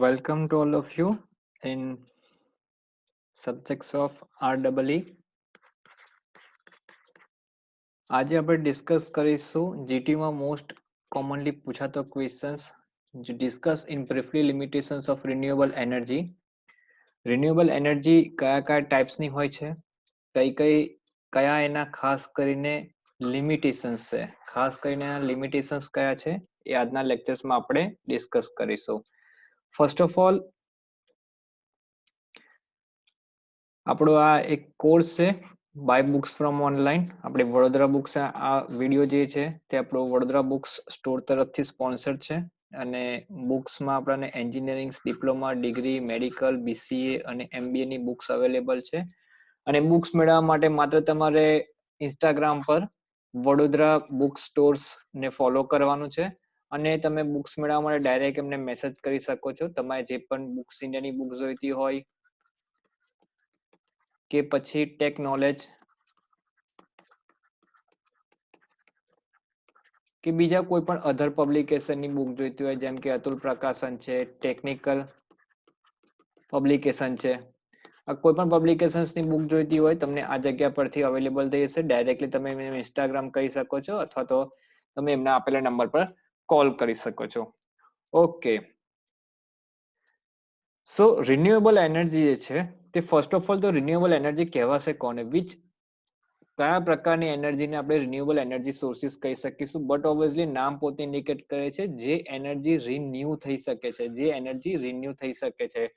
Welcome to all of you in subjects of REE. આજે આપણે discuss કરીશું જીટીમાં મોસ્ટ કોમનલી પૂછાતો questions discuss in briefly limitations of renewable energy. Renewable energy કયા ટાઈપ્સની હોય છે, કયા એના ખાસ કરીને લિમિટેશન્સ છે, ખાસ કરીને એના લિમિટેશન્સ કયા છે એ આજના લેક્ચર્સમાં આપણે ડિસ્કસ કરીશું. ફર્સ્ટ ઓફ ઓલ આપણો આ એક કોર્સ છે બાય બુક્સ ફ્રોમ ઓનલાઈન. આપણે વડોદરા બુક્સ, આ વિડીયો જે છે તે આપણો વડોદરા બુક્સ સ્ટોર તરફથી સ્પોન્સર્ડ છે અને બુક્સમાં આપણને engineering, diploma, degree, medical, BCA અને એમબીએ ની બુક્સ અવેલેબલ છે. અને બુક્સ મેળવવા માટે માત્ર તમારે ઇન્સ્ટાગ્રામ પર વડોદરા બુક સ્ટોર્સ ને ફોલો કરવાનું છે અને તમે બુક્સ મેળવવા માટે ડાયરેક્ટ એમને મેસેજ કરી શકો છો. તમારે જે પણ બુક્સ ઇન્ડિયાની બુક જોઈતી હોય કે પછી ટેક નોલેજ કે બીજા કોઈ પણ અધર પબ્લિકેશનની બુક જોઈતી હોય, જેમ કે અતુલ પ્રકાશન છે, ટેકનિકલ પબ્લિકેશન છે, કોઈ પણ પબ્લિકેશન્સની બુક જોઈતી હોય તમને આ જગ્યા પરથી અવેલેબલ થઈ જશે. ડાયરેક્ટલી તમે ઇન્સ્ટાગ્રામ કરી શકો છો અથવા તો તમે એમના આપેલા નંબર પર કોલ કરી શકો છો. ઓકે, સો રિન્યુએબલ એનર્જી જે છે તે ફર્સ્ટ ઓફ ઓલ તો રિન્યુએબલ એનર્જી કહેવાશે કોને, કયા પ્રકારની એનર્જીને આપણે રિન્યુએબલ એનર્જી સોર્સિસ કહી શકીશું. બટ ઓબ્વિયસલી નામ પોતે ઇન્ડિકેટ કરે છે જે એનર્જી રિન્યુ થઈ શકે છે, જે એનર્જી રિન્યુ થઈ શકે છે.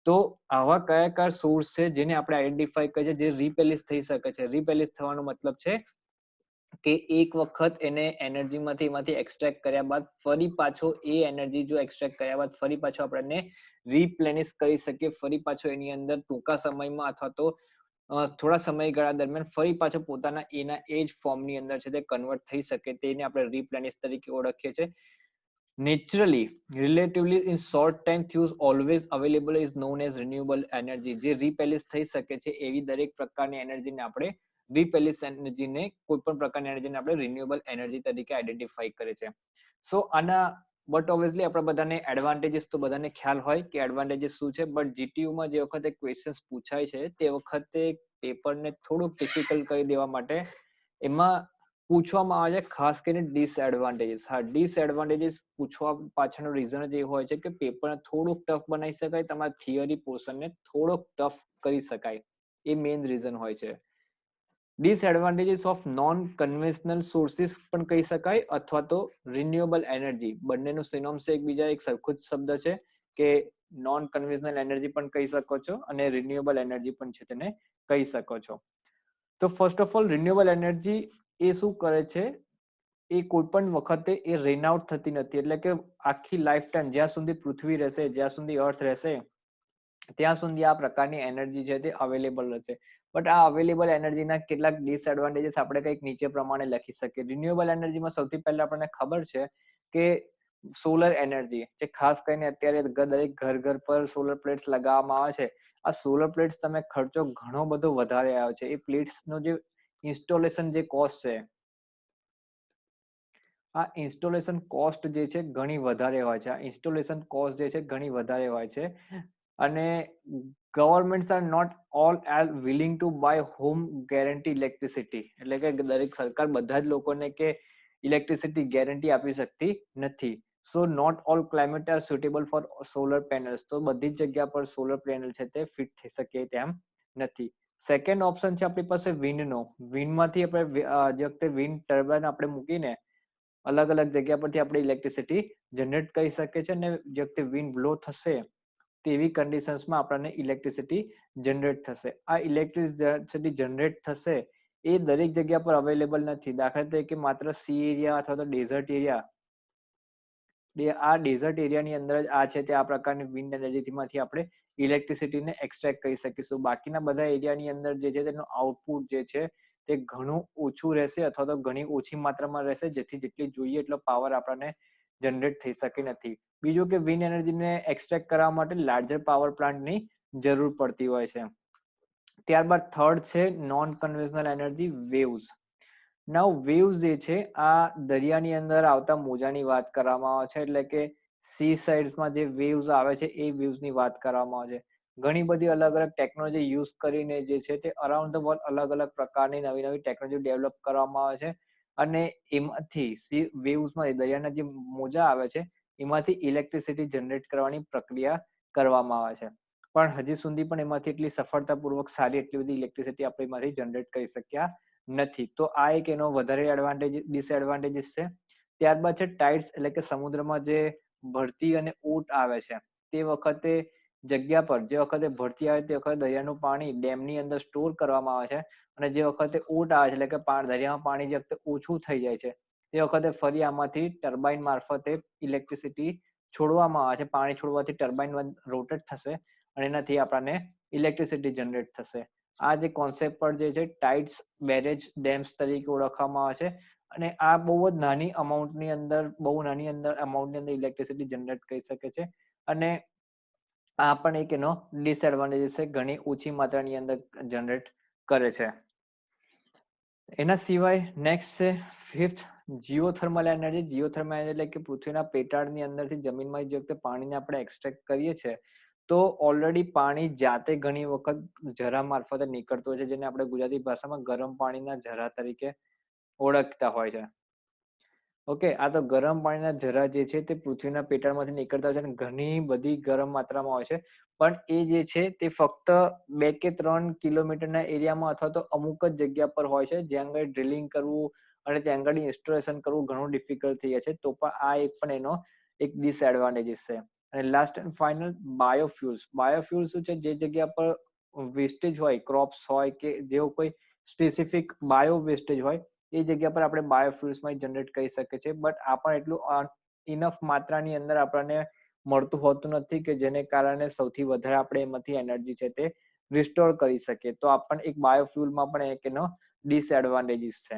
તો આવા કયા સોર્સ છે જેને આપણે આઈડેન્ટિફાઈ કરીએ જે રિપ્લેસ થઈ શકે છે. રિપ્લેસ થવાનો મતલબ છે કે એક વખત એને એનર્જીમાંથી એક્સટ્રેક્ટ કર્યા બાદ ફરી પાછો એ એનર્જી જો એક્સટ્રેક્ટ કર્યા બાદ ફરી પાછો આપણે રિપ્લેનિશ કરી શકીએ, ફરી પાછો એની અંદર ટૂંકા સમયમાં અથવા તો થોડા સમયગાળા દરમિયાન ફરી પાછો પોતાના એના એજ ફોર્મની અંદર છે તે કન્વર્ટ થઈ શકે, તેને આપણે રિપ્લેનિશ તરીકે ઓળખીએ છીએ. Naturally relatively in short time thus always available is known as renewable energy. જે રિપ્લેનિશ થઈ શકે છે એવી દરેક પ્રકારની એનર્જીને આપણે રિપ્લેનિશ એનર્જીને કોઈ પણ પ્રકારની એનર્જીને આપણે રિન્યુએબલ એનર્જી તરીકે આઈડેન્ટિફાઈ કરે છે. સો આના બટ ઓબ્વિયસલી આપણે બધાને એડવાન્ટેજીસ તો બધાને ખ્યાલ હોય કે એડવાન્ટેજીસ શું છે, બટ જીટીયુમાં જે વખતે ક્વેશ્ચન્સ પૂછાય છે તે વખતે પેપરને થોડુંક ડિફિકલ્ટ કરી દેવા માટે એમાં પૂછવામાં આવે છે ખાસ કરીને ડિસએડવાન્ટેજીસ. હા, ડિસએડવાન્ટેજીસ પૂછવા પાછળનો રીઝન જ એ હોય છે કે પેપરને થોડુંક ટફ બનાવી શકાય, તમારા થિયરી પોર્શનને થોડોક ટફ કરી શકાય, એ મેઇન રીઝન હોય છે. Disadvantages of non conventional sources પણ કહી શકાય અથવા તો રિન્યુએબલ એનર્જી, બંનેનું સિનોનિમ્સ એકબીજા એક સરખું જ શબ્દ છે કે નોન કન્વેન્શનલ એનર્જી પણ કહી શકો છો અને રિન્યુએબલ એનર્જી પણ છે તેને કહી શકો છો. તો first of all renewable energy એ શું કરે છે, એ કોઈ પણ વખતે એ રેન આઉટ થતી નથી. એટલે કે આખી લાઈફ ટાઈમ જ્યાં સુધી પૃથ્વી રહેશે, જ્યાં સુધી અર્થ રહેશે ત્યાં સુધી આ પ્રકારની એનર્જી છે તે અવેલેબલ રહેશે. બટ આ અવેલેબલ એનર્જીના કેટલાક ડિસએડવાન્ટેજીસ આપણે કંઈક નીચે પ્રમાણે લખી શકીએ. રિન્યુએબલ એનર્જીમાં સૌથી પહેલા આપણને ખબર છે કે સોલર એનર્જી, જે ખાસ કરીને અત્યારે દરેક ઘર પર સોલર પ્લેટ્સ લગાવવામાં આવે છે. આ સોલર પ્લેટ્સ તમે ખર્ચો ઘણો બધો વધારે આવ્યો છે. એ પ્લેટ્સનો જે ઇન્સ્ટોલેશન જે કોસ્ટ છે, આ ઇન્સ્ટોલેશન કોસ્ટ જે છે ઘણી વધારે હોય છે. આ ઇન્સ્ટોલેશન કોસ્ટ જે છે ઘણી વધારે હોય છે અને governments are not all are willing to buy home guarantee electricity. એટલે કે દરેક સરકાર બધા જ લોકોને કે ઇલેક્ટ્રિસિટી ગેરંટી આપી શકતી નથી. So not all climate are suitable for solar panels. તો બધી જ જગ્યા પર સોલર પેનલ છે તે ફિટ થઈ શકે તેમ નથી. સેકન્ડ ઓપ્શન છે આપણી પાસે વિન્ડનો. વિન્ડમાંથી આપણે જે વખતે વિન્ડ ટર્બાઇન આપણે મૂકીને અલગ અલગ જગ્યા પરથી આપણે ઇલેક્ટ્રિસિટી જનરેટ કરી શકીએ છીએ અને જે વખતે વિન્ડ બ્લો થશે તેવી કન્ડિશન્સમાં આપણને ઇલેક્ટ્રિસિટી જનરેટ થશે. આ ઇલેક્ટ્રિસિટી જનરેટ થશે એ દરેક જગ્યા પર અવેલેબલ નથી. દાખલા તરીકે માત્ર સી એરિયા અથવા તો ડેઝર્ટ એરિયા, આ ડેઝર્ટ એરિયાની અંદર જ આ છે તે આ પ્રકારની વિન્ડ એનર્જીમાંથી આપણે ઇલેક્ટ્રિસિટીને એક્સટ્રેક્ટ કરી શકીશું. બાકીના બધા એરિયાની અંદર જે છે તેનું આઉટપુટ જે છે તે ઘણું ઓછું રહેશે અથવા તો ઘણી ઓછી માત્રામાં રહેશે, જેથી જેટલી જોઈએ એટલો પાવર આપણને જનરેટ થઈ શકે નથી. બીજું કે વિન્ડ એનર્જીને એક્સટ્રેક્ટ કરવા માટે લાર્જર પાવર પ્લાન્ટની જરૂર પડતી હોય છે. ત્યારબાદ થર્ડ છે નોન કન્વેન્શનલ એનર્જી, વેવ્સ. નાઉ વેવ્સ જે છે આ દરિયાની અંદર આવતા મોજાની વાત કરવામાં આવે છે. એટલે કે સી સાઇડ્સમાં જે વેવ્સ આવે છે એ વેવ્સની વાત કરવામાં આવે છે. ઘણી બધી અલગ અલગ ટેકનોલોજી યુઝ કરીને જે છે તે અરાઉન્ડ ધ વર્લ્ડ અલગ અલગ પ્રકારની નવી નવી ટેકનોલોજી ડેવલપ કરવામાં આવે છે. અને એમાંથી સી વેવ્સમાં દરિયાના જે મોજા આવે છે એમાંથી ઇલેક્ટ્રિસિટી જનરેટ કરવાની પ્રક્રિયા કરવામાં આવે છે. પણ હજી સુધી પણ એમાંથી એટલી સફળતાપૂર્વક સારી એટલી બધી ઇલેક્ટ્રિસિટી આપણે એમાંથી જનરેટ કરી શક્યા નથી. તો આ એક એનો વધારે એડવાન્ટેજ ડિસએડવાન્ટેજીસ છે. ત્યારબાદ છે ટાઇડ્સ, એટલે કે સમુદ્રમાં જે ભરતી અને ઊંટ આવે છે તે વખતે જગ્યા પર જે વખતે ભરતી આવે તે વખતે દરિયાનું પાણી ડેમની અંદર સ્ટોર કરવામાં આવે છે. અને જે વખતે ઊંટ આવે છે એટલે કે દરિયામાં પાણી જે વખતે ઓછું થઈ જાય છે તે વખતે ફરી આમાંથી ટર્બાઇન મારફતે ઇલેક્ટ્રિસિટી છોડવામાં આવે છે. પાણી છોડવાથી ટર્બાઇન રોટેટ થશે અને એનાથી આપણને ઇલેક્ટ્રિસિટી જનરેટ થશે. આ જે કોન્સેપ્ટ પર જે છે ટાઇડ્સ બેરેજ ડેમ્સ તરીકે ઓળખવામાં આવે છે. અને આ બહુ જ નાની અમાઉન્ટની અંદર ઇલેક્ટ્રિસિટી જનરેટ કરી શકે છે. અને આ પણ એક એનો ડિસએડવાન્ટેજ છે, ઘણી ઓછી માત્રાની અંદર જનરેટ કરે છે. એના સિવાય નેક્સ્ટ છે fifth geothermal energy. Geothermal energy એટલે કે પૃથ્વીના પેટાળની અંદરથી જમીનમાં જે વખતે પાણીને આપણે એક્સટ્રેક્ટ કરીએ છીએ તો ઓલરેડી પાણી જાતે ઘણી વખત ઝરા મારફતે નીકળતું હોય છે, જેને આપણે ગુજરાતી ભાષામાં ગરમ પાણીના ઝરા તરીકે ઓળખતા હોય છે. ઓકે, આ તો ગરમ પાણીના ઝરા જે છે તે પૃથ્વીના પેટાળમાંથી નીકળતા હોય છે અને ઘણી બધી ગરમ માત્રામાં હોય છે. પણ એ જે છે તે ફક્ત 2 કે 3 કિલોમીટરના એરિયામાં અથવા તો અમુક જ જગ્યા પર હોય છે, જ્યાં આગળ ડ્રિલિંગ કરવું અને ત્યાં આગળ ઇન્સ્ટોલેશન કરવું ઘણું ડિફિકલ્ટ થઈ જાય છે. તો પણ આ એક પણ એનો એક ડિસએડવાન્ટેજીસ છે. અને લાસ્ટ એન્ડ ફાઇનલ બાયોફ્યુલ્સ. બાયોફ્યુલ્સ શું છે, જે જગ્યા પર વેસ્ટેજ હોય, ક્રોપ્સ હોય કે જેવો કોઈ સ્પેસિફિક બાયો વેસ્ટેજ હોય એ જગ્યા પર આપણે બાયોફ્યુલ્સમાં જનરેટ કરી શકીએ છીએ. બટ આ પણ એટલું ઇનફ માત્રાની અંદર આપણને મળતું હોતું નથી કે જેને કારણે સૌથી વધારે આપણે એમાંથી એનર્જી છે તે રિસ્ટોર કરી શકીએ. તો આ પણ એક બાયોફ્યુલમાં પણ એક એનો ડિસએડવાન્ટેજીસ છે.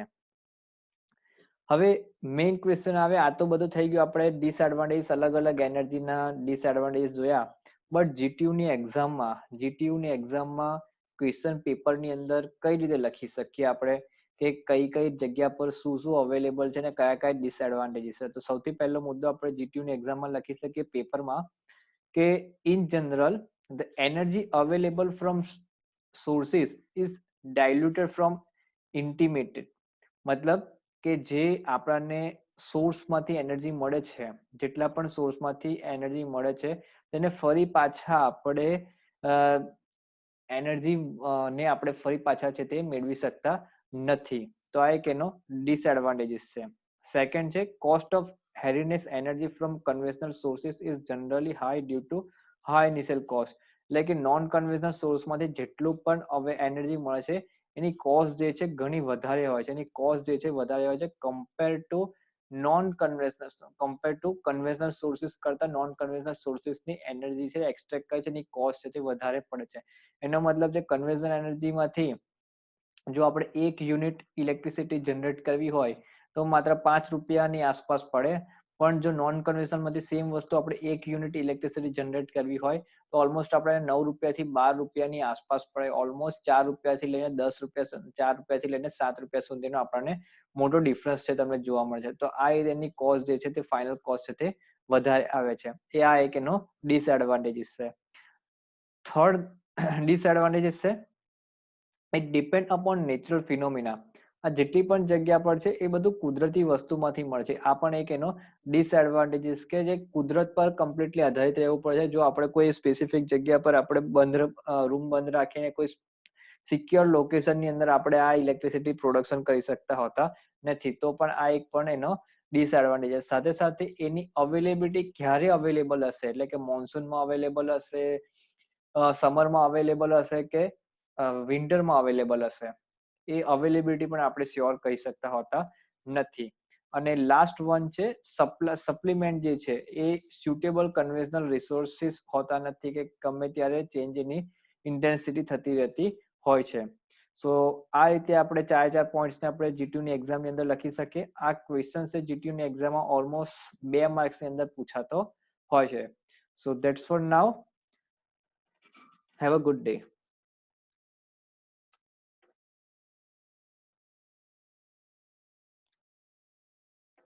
હવે મેઇન ક્વેશ્ચન આવે, આ તો બધું થઈ ગયું આપણે ડિસએડવાન્ટેજીસ, અલગ અલગ એનર્જીના ડિસએડવાન્ટેજીસ જોયા. બટ જીટીયુની એક્ઝામમાં ક્વેશ્ચન પેપરની અંદર કઈ રીતે લખી શકીએ આપણે કે કઈ કઈ જગ્યા પર શું શું અવેલેબલ છે ને કયા કયા ડિસએડવાન્ટેજીસ છે. તો સૌથી પહેલો મુદ્દો આપણે જીટીયુની એક્ઝામમાં લખી શકીએ પેપરમાં કે in general the energy available from sources is diluted from intimated. મતલબ કે જે આપણને સોર્સમાંથી એનર્જી મળે છે, જેટલા પણ સોર્સમાંથી એનર્જી મળે છે તેને ફરી પાછા આપણે એનર્જી ને આપણે ફરી પાછા છે તે મેળવી શકતા નથી. તો આ એક એનો ડિસએડવાન્ટેજીસ છે. સેકન્ડ છે cost of harnessing energy from conventional sources is generally high due to high initial cost. એટલે કે નોન કન્વેન્શનલ સોર્સમાંથી જેટલું પણ હવે એનર્જી મળે છે એની કોસ્ટ જે છે ઘણી વધારે હોય છે. એની કોસ્ટ જે છે વધારે હોય છે કમ્પેર ટુ કન્વેન્શનલ સોર્સિસ કરતા નોન કન્વેન્શનલ સોર્સિસની એનર્જી છે એક્સટ્રેક્ટ કરે છે એની કોસ્ટ છે તે વધારે પડે છે. એનો મતલબ છે કન્વેન્શનલ એનર્જીમાંથી જો આપણે 1 યુનિટ ઇલેક્ટ્રિસિટી જનરેટ કરવી હોય તો માત્ર 5 રૂપિયાની આસપાસ પડે. પણ જો નોન કન્વેન્શનલમાંથી સેમ વસ્તુ આપણે 1 યુનિટ ઇલેક્ટ્રિસિટી જનરેટ કરવી હોય તો ઓલમોસ્ટ આપણે 9 રૂપિયાથી 12 રૂપિયાની આસપાસ પડે. ઓલમોસ્ટ 4 રૂપિયાથી લઈને 10 રૂપિયા 4 રૂપિયાથી લઈને 7 રૂપિયા સુધીનો આપણને મોટો ડિફરન્સ છે તમને જોવા મળે છે. તો આ એની કોસ્ટ જે છે તે ફાઇનલ કોસ્ટ છે તે વધારે આવે છે. એ આ એક એનો ડિસએડવાન્ટેજીસ છે. થર્ડ ડિસએડવાન્ટેજીસ છે it depend upon natural phenomena. આ જેટલી પણ જગ્યા પર છે એ બધું કુદરતી વસ્તુમાંથી મળે છે. આ પણ એક એનો ડિસએડવાન્ટેજીસ કે જે કુદરત પર કમ્પ્લીટલી આધારિત રહેવું પડે છે. જો આપણે કોઈ સ્પેસિફિક જગ્યા પર આપણે રૂમ બંધ રાખીને કોઈ સિક્યોર લોકેશનની અંદર આપણે આ ઇલેક્ટ્રિસિટી પ્રોડક્શન કરી શકતા હોતા નથી. તો પણ આ એક પણ એનો ડિસએડવાન્ટેજ. સાથે સાથે એની અવેલેબિલિટી ક્યારે અવેલેબલ હશે, એટલે કે મોન્સૂનમાં અવેલેબલ હશે, સમરમાં અવેલેબલ હશે કે વિન્ટરમાં અવેલેબલ હશે, એ અવેલેબિલિટી પણ આપણે શ્યોર કહી શકતા હોતા નથી. અને લાસ્ટ વન છે સપ્લિમેન્ટ જે છે એ સ્યુટેબલ કન્વેન્શનલ રિસોર્સિસ હોતા નથી કે ગમે ત્યારે ચેન્જ એની ઇન્ટેન્સિટી થતી રહેતી હોય છે. સો આ રીતે આપણે 4 પોઈન્ટ્સને આપણે જીટીયુની એક્ઝામની અંદર લખી શકીએ. આ ક્વેશ્ચન છે જીટીયુની એક્ઝામમાં ઓલમોસ્ટ 2 માર્ક્સની અંદર પૂછાતો હોય છે. So that's for now. Have a good day.